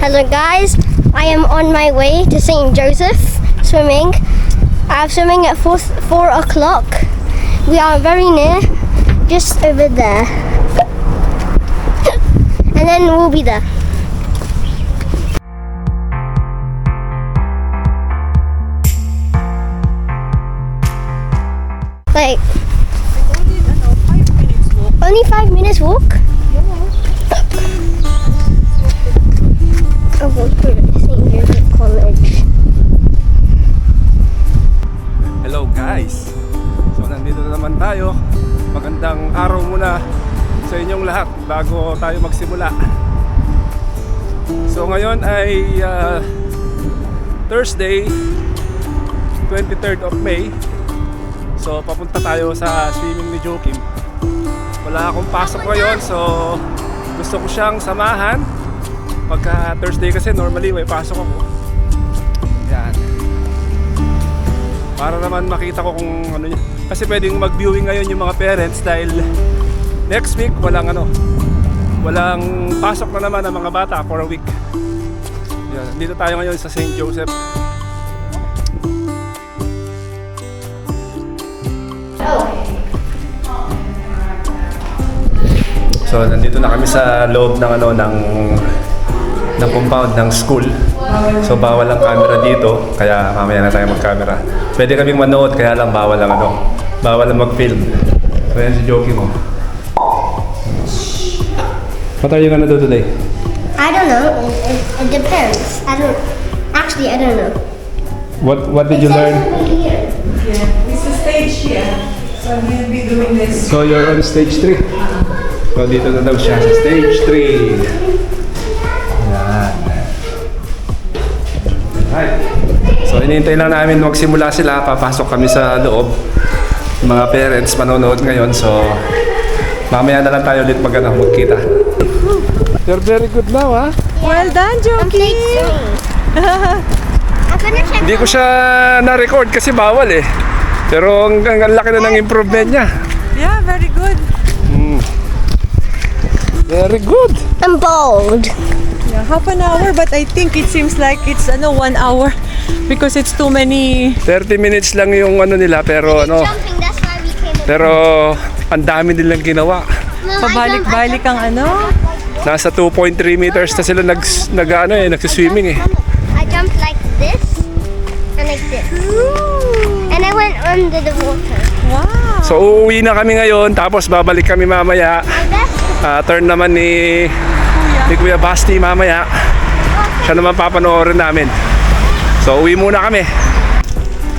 Hello guys, I am on my way to St. Joseph swimming. I have swimming at 4 o'clock. We are very near, just over there. And then we'll be there. Like, only 5 minutes walk? I'll go to St. Joseph College. Hello guys! So nandito na naman tayo. Magandang araw muna sa inyong lahat bago tayo magsimula. So ngayon ay Thursday 23rd of May. So papunta tayo sa swimming ni Joakim. Wala akong pasok ngayon, so gusto ko siyang samahan. Pagka Thursday kasi normally may pasok ako. Yan. Para naman makita ko kung ano niya. Kasi pwedeng mag-viewing ngayon yung mga parents dahil next week walang pasok na naman ang mga bata for a week. Yan. Dito tayo ngayon sa St. Joseph. So nandito na kami sa loob ng ng compound ng school. So bawal ang camera dito, kaya mamaya na tayo mag-camera. Pwede kaming manood, kaya lang bawal ang mag-film. So yan si Joakim mo. What are you gonna do today? I don't know. It depends. I don't know. What did you learn? Here. Yeah, it's a stage here. So we'll be doing this. So you're on stage 3? So dito na daw siya sa stage 3. Yan. Right. So inintay lang namin magsimula sila. Papasok kami sa loob. Mga parents manonood ngayon. So mamaya na lang tayo ulit magkita. You're very good now, ha? Well done, Joakim! Hindi ko siya na-record kasi bawal eh. Pero ang laki na ng improvement niya. Yeah, very good. Very good. I'm bold. Yeah, half an hour, but I think it seems like it's 1 hour because it's too many. 30 minutes lang yung nila pero Jumping, that's why we came in. pero ang dami nilang ginawa. Mom, Pabalik-balik ang Nasa 2.3 meters na sila nagsiswimming eh. I jumped like this and like this. And I went under the water. Wow! So uuwi na kami ngayon tapos babalik kami mamaya. Like that. Turn naman ni Kuya Basti mamaya. Siya naman papanoorin namin. So uwi muna kami.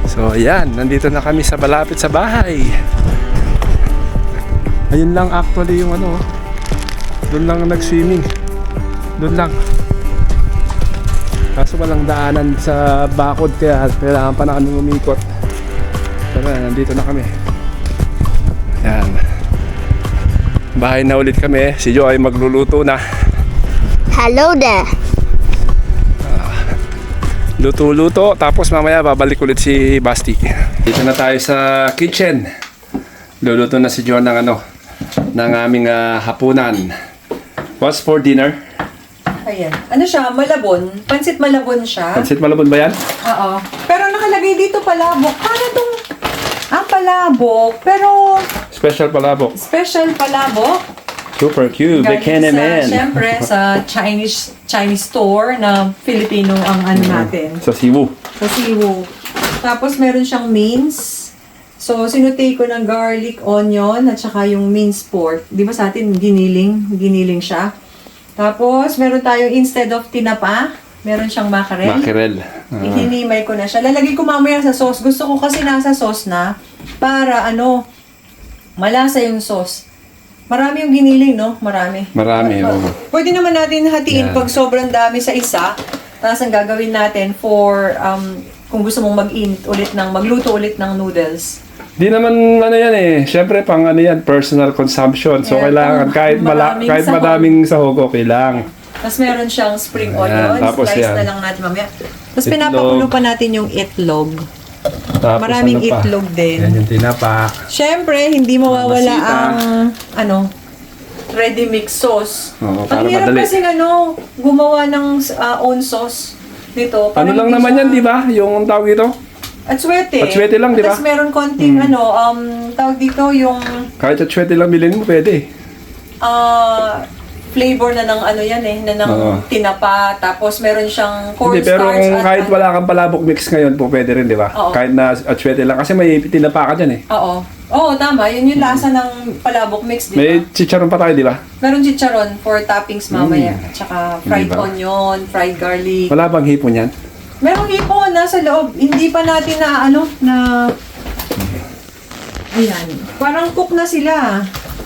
So ayan, nandito na kami sa malapit sa bahay. Ayun lang actually yung doon lang nag-swimming. Doon lang. Kaso walang daanan sa bakod kaya kailangan pa na kami umikot. Pero nandito na kami. Ayan. Bahay na ulit kami. Si Jo ay magluluto na. Hello there. Luto-luto. Tapos mamaya babalik ulit si Basti. Dito na tayo sa kitchen. Luluto na si Jo ng aming hapunan. What's for dinner? Ayan. Ano siya? Malabon. Pansit malabon siya. Pansit malabon ba yan? Oo. Pero nakalagay dito palabok. Paano itong... palabok. Pero... Special palabok. Special palabok. Super cute. Bikini man. Siyempre, sa Chinese store na Filipino ang natin. Sa Cebu. Sa Cebu. Tapos meron siyang mince. So, sinutay ko ng garlic, onion, at saka yung minced pork. Di ba sa atin, giniling siya. Tapos, meron tayo instead of tinapa, meron siyang mackerel. Mackerel. Ihinimay ko na siya. Lalagay ko mamaya sa sauce. Gusto ko kasi nasa sauce na para malasa yung sauce. Marami yung giniling, no? Marami. Marami, oo. Pwede naman natin hatiin Yeah. pag sobrang dami sa isa. Tapos ang gagawin natin for kung gusto mong magluto ulit ng noodles. Di naman yan eh. Siyempre pang yan, personal consumption. So Yeah, kailangan kahit madaming sahog, okay lang. Tapos meron siyang spring Ayan, onion. tapos Slice yan. na lang natin mamaya. Tapos Itlog. pinapakulo pa natin yung itlog. Tapos Maraming ano pa? itlog din. Yan yung tinapa. Siyempre, hindi mawawala Masita. ang ready mix sauce. Oo, para Ang hirap madali. kasi gumawa ng own sauce nito. Ano lang naman yan, di ba? Yung tawag ito? Atsuete. Atsuete lang, di ba? Tapos meron konting tawag dito yung Kahit atsuete lang bilhin mo, pwede. flavor na ng Oo. tinapa. Tapos meron siyang Hindi, cornstarch. pero kung kahit wala kang palabok mix ngayon po, pwede rin, di ba? Oo. Kahit na atsuete lang. Kasi may tinapa ka dyan eh. Oo. Oo, tama. Yun yung lasa ng palabok mix, di ba? May chicharon pa tayo, di ba? Meron chicharon for toppings mamaya. At saka fried Diba? onion, fried garlic. Wala bang hipon yan? Merong hipon nasa loob. Hindi pa natin Ayan. Parang cook na sila.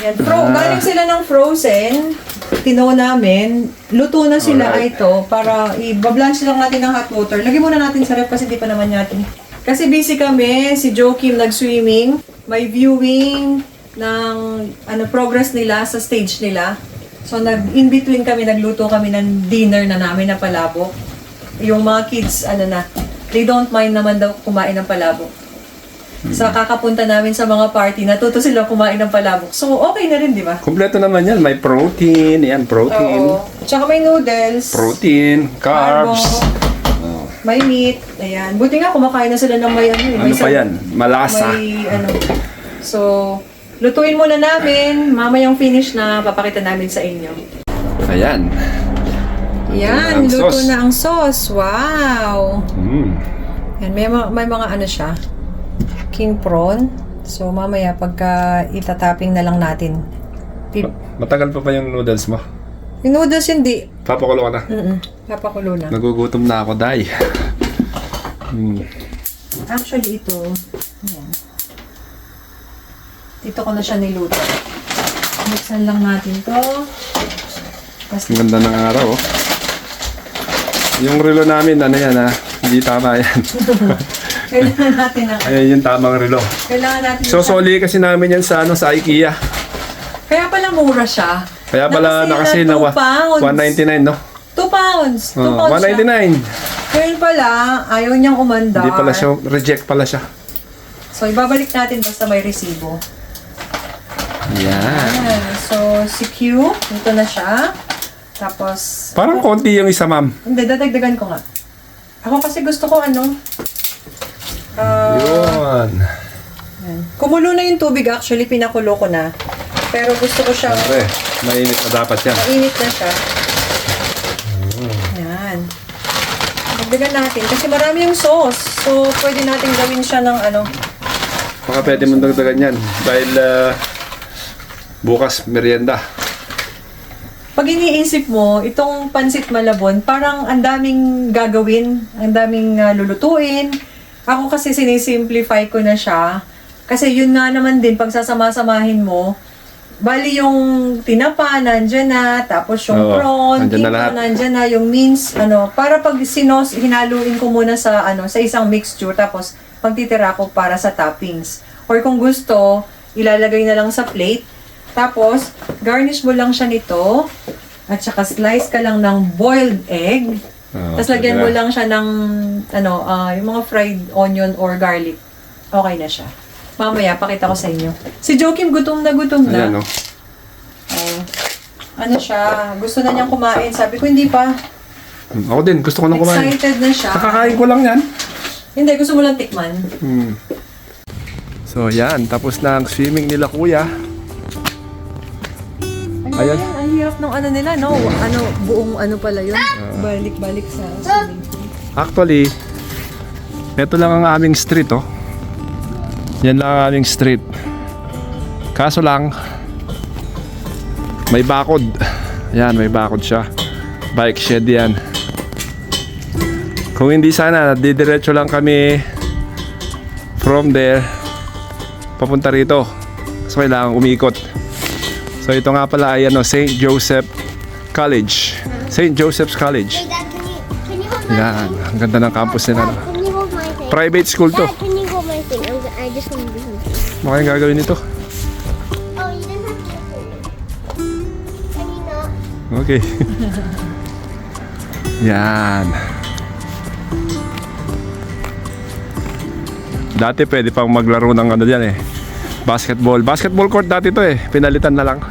Ayan. Galing sila ng frozen. Tinaw namin. Luto na sila Alright. ito para i-blanch lang natin ng hot water. Lagyan muna natin sa ref kasi hindi pa naman natin. Kasi busy kami. Si Joakim nag-swimming. May viewing ng progress nila sa stage nila. So, in between kami, nagluto kami ng dinner na namin na palabok. Yung mga kids, they don't mind naman daw kumain ng palabok. Sa kakapunta namin sa mga party, natuto sila kumain ng palabok. So, okay na rin, di ba? Kompleto naman yan. May protein. Yan, protein. Oo. Tsaka may noodles. Protein. Carbs. Carbo, may meat. Ayan. Buti nga, kumakain na sila ng may Ano pa yan? Malasa. May So, lutuin muna namin. Mamayang finish na papakita namin sa inyo. Ayan. Yan, Ang luto sauce. na ang sauce. Wow! Yan, may mga siya. King prawn. So, mamaya pagka itatapping na lang natin. Matagal pa ba yung noodles mo? Yung noodles hindi. Papakulo ka na. Papakulo na. Nagugutom na ako, Day. Actually, ito. Ayan. Dito ko na siya niluto. Mixan lang natin to. Tapos, Ang ganda ng araw, oh. Yung relo namin, yan, hindi tama yan. kailangan natin ng... Ayan yung tamang relo. Kailangan natin So, soli kasi namin yan sa IKEA. Kaya pala mura siya. Kaya pala Nakasale na 2 pounds. 199, no? 2 pounds. 2 Oh, pounds siya. 199. Ngayon pala, ayaw niyang umandar. Hindi pala siya, reject pala siya. So, ibabalik natin basta may resibo. Yan. Ayan. So, si Q, ito na siya. Tapos, Parang konti yung isa, ma'am. hindi, dadagdagan ko nga. Ako kasi gusto ko Yun. ayan. Kumulo na yung tubig actually, pinakulo ko na. Pero gusto ko siya, Siyempre, mainit na dapat yan. mainit na siya. Ayan. Dagdagan natin kasi marami yung sauce. So, pwede natin gawin siya ng Baka pwede mong dagdagan yan. Dahil bukas, merienda. Pag iniisip mo, itong pansit malabon, parang ang daming gagawin, ang daming lulutuin. Ako kasi sinisimplify ko na siya. Kasi yun nga naman din, pag sasama-samahin mo, bali yung tinapa, nandyan na, tapos yung Oo, prawn, nandyan na tinapa, lahat. nandyan na, yung mince, para pag hinaluin ko muna sa, sa isang mixture, tapos pagtitira ko para sa toppings. Or kung gusto, ilalagay na lang sa plate, tapos, garnish mo lang siya nito. At saka slice ka lang ng boiled egg. Tapos lagyan mo lang siya ng yung mga fried onion or garlic. Okay na siya. Mamaya, pakita ko sa inyo. Si Joakim gutom na gutom na. Ayan, no? Siya, gusto na niyang kumain. Sabi ko, hindi pa. Ako din, gusto ko nang kumain. Excited na siya. Nakakain ko lang yan. Hindi, gusto mo lang tikman. So, yan. Tapos na ang swimming nila, kuya. Ayan. Ang hirap ng nila, no? Buong pala yun. Balik-balik sa swimming pool. Actually, ito lang ang aming street, oh. Yan lang ang aming street. Kaso lang, may bakod. Yan, may bakod siya. Bike shed yan. Kung hindi sana, didiretso lang kami from there papunta rito. So, kailangan umikot. So, ito nga pala ay St. Joseph College. St. Joseph's College. Hey, Dad, can you hold my Yan, ang ganda ng campus nila. Dad, can you hold my thing? Private school to. Dad, can you hold my thing? I just want to do something. Ano kayang gagawin nito? Oh, you didn't have to hold it. Can you not? Okay. Yan. Dati pwede pang maglaro ng dyan eh. Basketball. Basketball court dati to eh. Pinalitan na lang.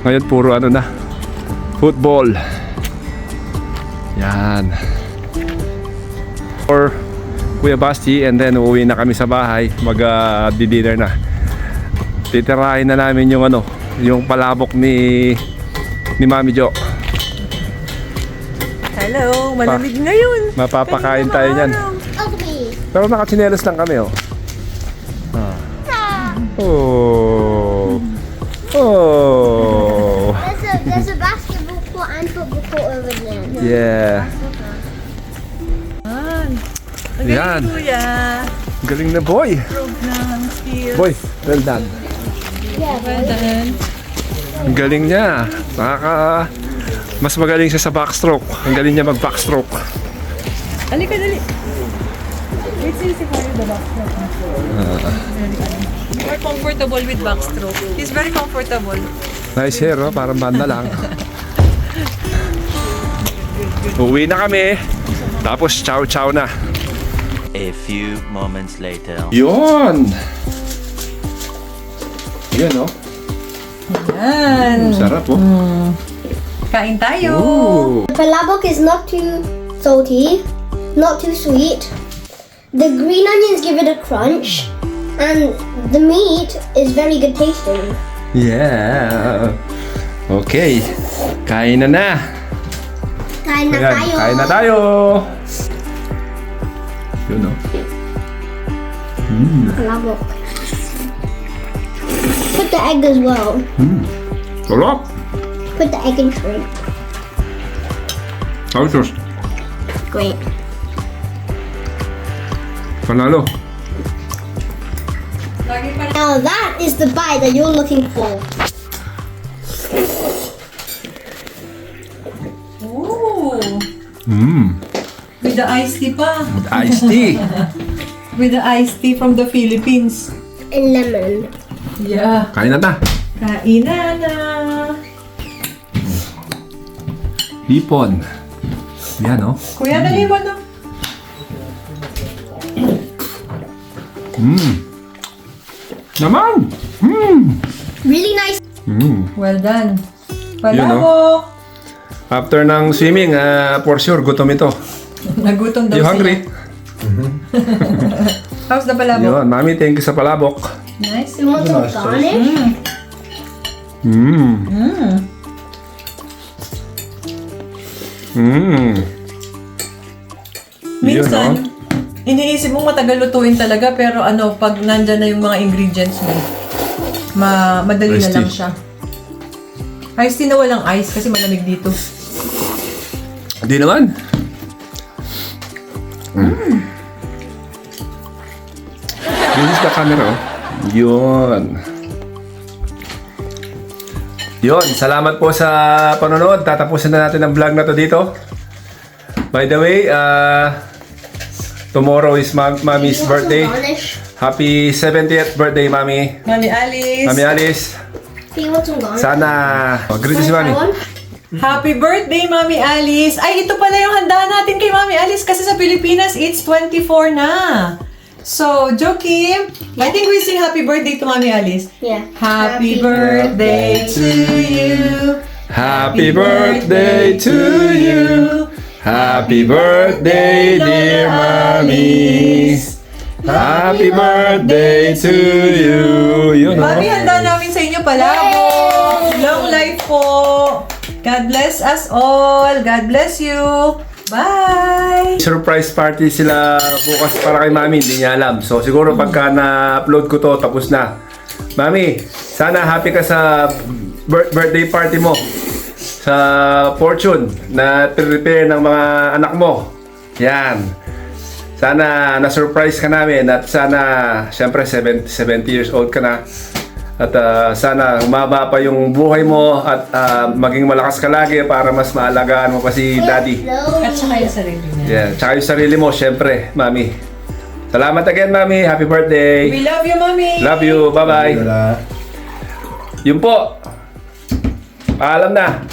Ngayon puro ano na, football. Yan. Or Kuya Basti, and then uuwi na kami sa bahay. Mag-dinner na. Titirahin na namin yung ano, yung palabok ni Mami Jo. Hello, malamig ngayon. Mapapakain tayo niyan. Ugly. Pero nakatsinelas lang kami, oh. Oh. Oh. There's a basketball court and football court over there. Yeah. Ang Yan. galing, Kuya. Galing na, boy. Program skills. Boy, well done. Well done. Ang galing niya. Mas magaling siya sa backstroke. Ang galing niya mag-backstroke. Halika, dali. It's easy for you, the backstroke. More comfortable with backstroke. He's very comfortable. Nice hair, oh. Parang banda lang. Uwi na kami. Tapos chow-chow na. A few moments later. Yun! Yan, oh. Yan. Sarap, oh. Kain tayo. Ooh. The palabok is not too salty, not too sweet. The green onions give it a crunch, and the meat is very good tasting. Yeah. Okay. Kain na na. Kain na Ayan, tayo. kain na tayo. Yun, oh. Palabok. Put the egg as well. Sarap. Put the egg and shrimp. Sausos. Great. Panalo. Lagi pa Now that is the bite that you're looking for. Ooh. Mmm. With the iced tea pa. Iced tea. With the iced tea from the Philippines. And lemon. Yeah. Kain na ta. Kainan na. Hipon. Yan, oh. Kuya, dali mo no? Naman! Really nice. Well done. Yun, Palabok. After ng swimming, for sure, gutom ito. Nagutom daw You sila. hungry? How's the palabok? Yun, Mami, thank you sa palabok. Nice. You want some garnish? Mmm. Mmm. Minsan, iniisip mo matagal lutuin talaga, pero ano, pag nandyan na yung mga ingredients mo, madali na Iced lang tea. siya. Iced tea na walang ice kasi malamig dito. Hindi naman. This is the camera, oh. Yun. Yun, salamat po sa panonood. Tatapusin na natin ang vlog na to dito. By the way, tomorrow is Mommy's birthday. Garnish? Happy 70th birthday, Mommy. Mami Alice. Mami Alice. Do you want some garnish? Sana, greet si Mami. Happy birthday, Mami Alice! Ay, ito pala yung handa natin kay Mami Alice kasi sa Pilipinas, it's 24 na. So, Joakim, I think we sing happy birthday to Mami Alice. Yeah. Happy birthday to you. Happy birthday to you. Happy birthday, dear Mommy. Happy birthday to you. Yun, oh. Mami, handa namin sa inyo palabok. Long life po. God bless us all. God bless you. Bye! Surprise party sila bukas para kay Mami, hindi niya alam. So siguro pagka na-upload ko to, tapos na. Mami, sana happy ka sa birthday party mo. Sa Fortune na prepare ng mga anak mo. Yan. Sana na-surprise ka namin at sana, syempre 70 years old ka na. At sana humaba pa yung buhay mo at maging malakas ka lagi para mas maalagaan mo pa si Daddy. At saka yung sarili niya. Yeah, tsaka yung sarili mo, syempre, Mami. Salamat again, Mami. Happy birthday. We love you, Mami! Love you. Bye-bye. Yun po. Paalam na.